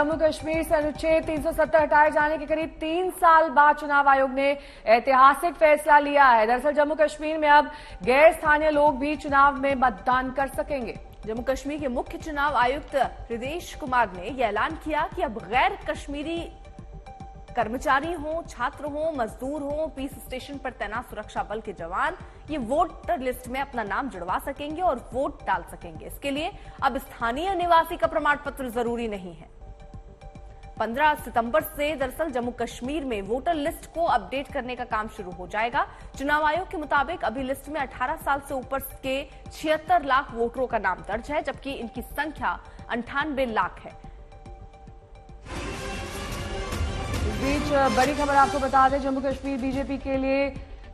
जम्मू कश्मीर से अनुच्छेद 370 हटाए जाने के करीब 3 साल बाद चुनाव आयोग ने ऐतिहासिक फैसला लिया है। दरअसल जम्मू कश्मीर में अब गैर स्थानीय लोग भी चुनाव में मतदान कर सकेंगे। जम्मू कश्मीर के मुख्य चुनाव आयुक्त हृदेश कुमार ने यह ऐलान किया कि अब गैर कश्मीरी कर्मचारी हों, छात्र हों, मजदूर हों, पीस स्टेशन पर तैनात सुरक्षा बल के जवान ये वोटर लिस्ट में अपना नाम जुड़वा सकेंगे और वोट डाल सकेंगे। इसके लिए अब स्थानीय निवासी का प्रमाण पत्र जरूरी नहीं है। 15 सितंबर से दरअसल जम्मू कश्मीर में वोटर लिस्ट को अपडेट करने का काम शुरू हो जाएगा। चुनाव आयोग के मुताबिक अभी लिस्ट में 18 साल से ऊपर के 76 लाख वोटरों का नाम दर्ज है, जबकि इनकी संख्या 98 लाख है। इस बीच बड़ी खबर आपको बता दें, जम्मू कश्मीर बीजेपी के लिए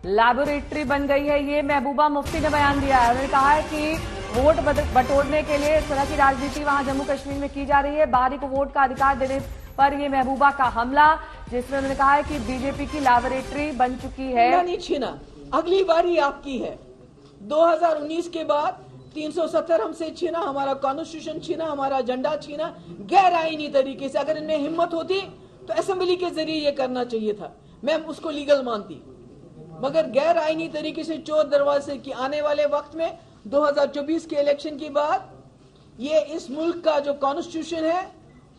लैबोरेटरी बन गई है। ये महबूबा मुफ्ती ने बयान दिया है। उन्होंने कहा है कि वोट बटोरने के लिए इस तरह की राजनीति वहां जम्मू कश्मीर में की जा रही है। बाहरी को वोट का अधिकार देने पर ये महबूबा का हमला, जिसमें उन्होंने कहा है कि बीजेपी की लैबोरेटरी बन चुकी है। नहीं छीना, अगली बारी आपकी है। 2019 के बाद 370 हमसे छीना, हमारा कॉन्स्टिट्यूशन छीना, हमारा एजेंडा छीना गैर आईनी तरीके से। अगर इनमें हिम्मत होती तो असेंबली के जरिए ये करना चाहिए था, मैं उसको लीगल मानती, मगर गैर आईनी तरीके से चोर दरवाजे की आने वाले वक्त में 2024 के इलेक्शन के बाद ये इस मुल्क का जो कॉन्स्टिट्यूशन है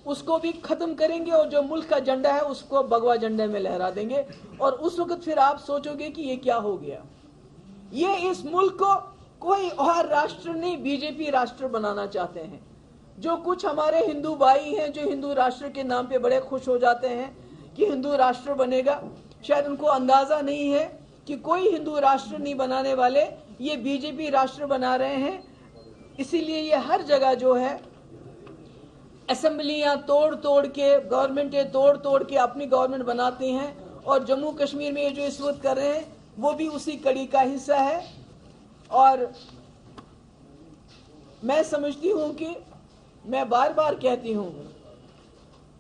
उसको भी खत्म करेंगे और जो मुल्क का झंडा है उसको भगवा झंडे में लहरा देंगे। और उस वक्त फिर आप सोचोगे कि ये क्या हो गया। ये इस मुल्क को कोई और राष्ट्र नहीं, बीजेपी राष्ट्र बनाना चाहते हैं। जो कुछ हमारे हिंदू भाई हैं जो हिंदू राष्ट्र के नाम पे बड़े खुश हो जाते हैं कि हिंदू राष्ट्र बनेगा, शायद उनको अंदाजा नहीं है कि कोई हिंदू राष्ट्र नहीं बनाने वाले, ये बीजेपी राष्ट्र बना रहे हैं। इसीलिए ये हर जगह जो है असेंबलियां तोड़ तोड़ के, गवर्नमेंटें तोड़ तोड़ के अपनी गवर्नमेंट बनाती हैं। और जम्मू कश्मीर में ये जो इस वक्त कर रहे हैं वो भी उसी कड़ी का हिस्सा है। और मैं समझती हूं कि मैं बार बार कहती हूं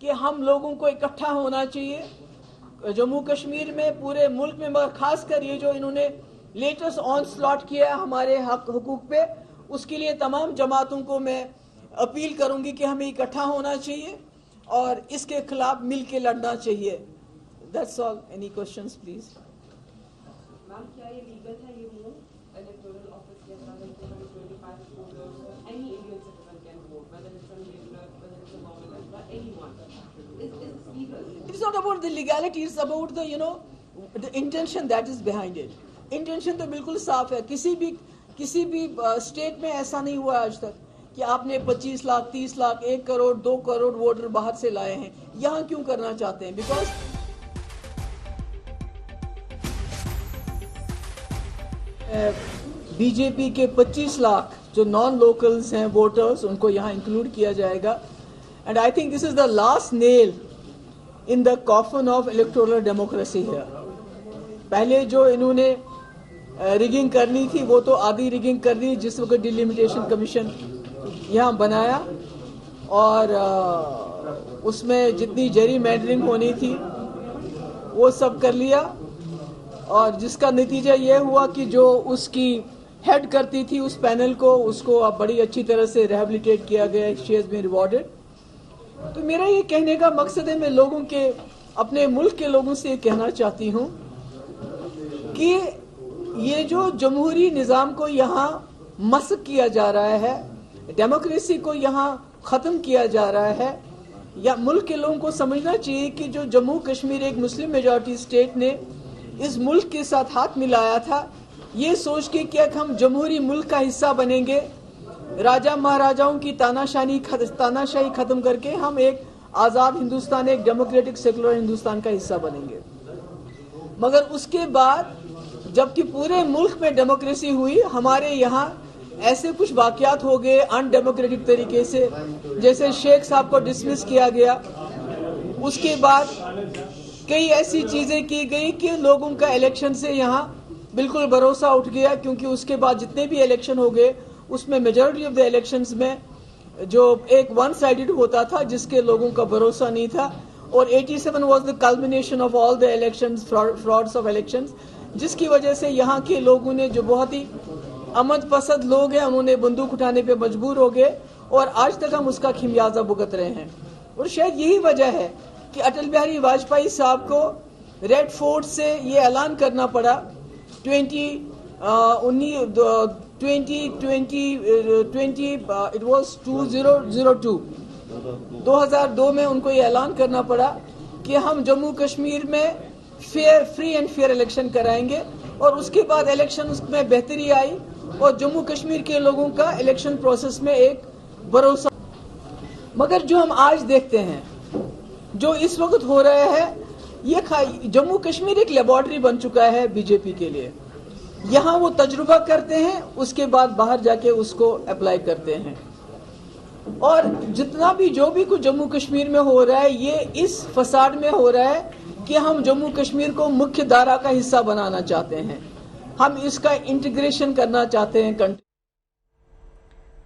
कि हम लोगों को इकट्ठा होना चाहिए जम्मू कश्मीर में, पूरे मुल्क में, मगर खासकर ये जो इन्होंने लेटेस्ट ऑन स्लॉट किया हमारे हक हुकूक पे, उसके लिए तमाम जमातों को मैं अपील करूंगी कि हमें इकट्ठा होना चाहिए और इसके खिलाफ मिल के लड़ना चाहिए। That's all. Any questions please. Ma'am, क्या ये लीगल है ये मूव इलेक्टोरल ऑफिस के अंदर 25 voters any Indian citizen can vote, whether it's a regular, whether it's a nominal, but anyone is legal? It's not about the legality, it's about the the intention that is behind it. Intention तो बिल्कुल साफ है। किसी भी state में ऐसा नहीं हुआ आज तक कि आपने 25 लाख, 30 लाख, 1 करोड़, 2 करोड़ वोटर बाहर से लाए हैं। यहाँ क्यों करना चाहते हैं? बिकॉज बीजेपी के 25 लाख जो नॉन लोकल्स हैं वोटर्स, उनको यहाँ इंक्लूड किया जाएगा। And I think this is the last nail in the coffin of electoral democracy है। पहले जो इन्होंने रिगिंग करनी थी वो तो आधी रिगिंग कर दी जिस वक्त डिलिमिटेशन कमीशन यहाँ बनाया, और उसमें जितनी जेरी मैंडरिंग होनी थी वो सब कर लिया। और जिसका नतीजा ये हुआ कि जो उसकी हेड करती थी उस पैनल को, उसको अब बड़ी अच्छी तरह से रिहेबिलिटेट किया गया, शी हैज बीन रिवॉर्डेड। तो मेरा ये कहने का मकसद है, मैं लोगों के, अपने मुल्क के लोगों से ये कहना चाहती हूँ कि ये जो जमहूरी निज़ाम को यहाँ मस्क किया जा रहा है, डेमोक्रेसी को यहाँ ख़त्म किया जा रहा है, या मुल्क के लोगों को समझना चाहिए कि जो जम्मू कश्मीर एक मुस्लिम मेजॉरिटी स्टेट ने इस मुल्क के साथ हाथ मिलाया था, ये सोच के कि हम जमहूरी मुल्क का हिस्सा बनेंगे, राजा महाराजाओं की तानाशाही ख़त्म करके हम एक आज़ाद हिंदुस्तान, एक डेमोक्रेटिक सेकुलर हिंदुस्तान का हिस्सा बनेंगे। मगर उसके बाद जबकि पूरे मुल्क में डेमोक्रेसी हुई, हमारे यहाँ ऐसे कुछ वाकयात हो गए अनडेमोक्रेटिक तरीके से, जैसे शेख साहब को डिसमिस किया गया। उसके बाद कई ऐसी चीजें की गई कि लोगों का इलेक्शन से यहाँ बिल्कुल भरोसा उठ गया, क्योंकि उसके बाद जितने भी इलेक्शन हो गए उसमें मेजॉरिटी ऑफ द इलेक्शंस में जो एक वन साइडेड होता था जिसके लोगों का भरोसा नहीं था। और 87 was the culmination of all the elections, frauds of elections, जिसकी वजह से यहाँ के लोगों ने, जो बहुत ही अमन पसंद लोग हैं, उन्होंने बंदूक उठाने पे मजबूर हो गए और आज तक हम उसका खिमियाजा भुगत रहे हैं। اور شاید یہی وجہ ہے کہ اٹل بہاری واجپئی صاحب کو ریڈ فورٹ سے یہ اعلان کرنا پڑا 2002 میں ان کو یہ اعلان کرنا پڑا کہ ہم جموں کشمیر میں فری اینڈ فیئر الیکشن کرائیں گے، اور اس کے بعد الیکشن میں بہتری آئی اور جموں کشمیر کے لوگوں کا الیکشن پروسیس میں ایک بھروسہ. مگر جو ہم آج دیکھتے ہیں، جو اس وقت ہو رہا ہے، یہ جموں کشمیر ایک لیبارٹری بن چکا ہے بی جے پی کے لیے. یہاں وہ تجربہ کرتے ہیں، اس کے بعد باہر جا کے اس کو اپلائی کرتے ہیں. اور جتنا بھی جو بھی کچھ جموں کشمیر میں ہو رہا ہے، یہ اس فساد میں ہو رہا ہے کہ ہم جموں کشمیر کو مکھیہ دھارا کا حصہ بنانا چاہتے ہیں، ہم اس کا انٹیگریشن کرنا چاہتے ہیں کنٹری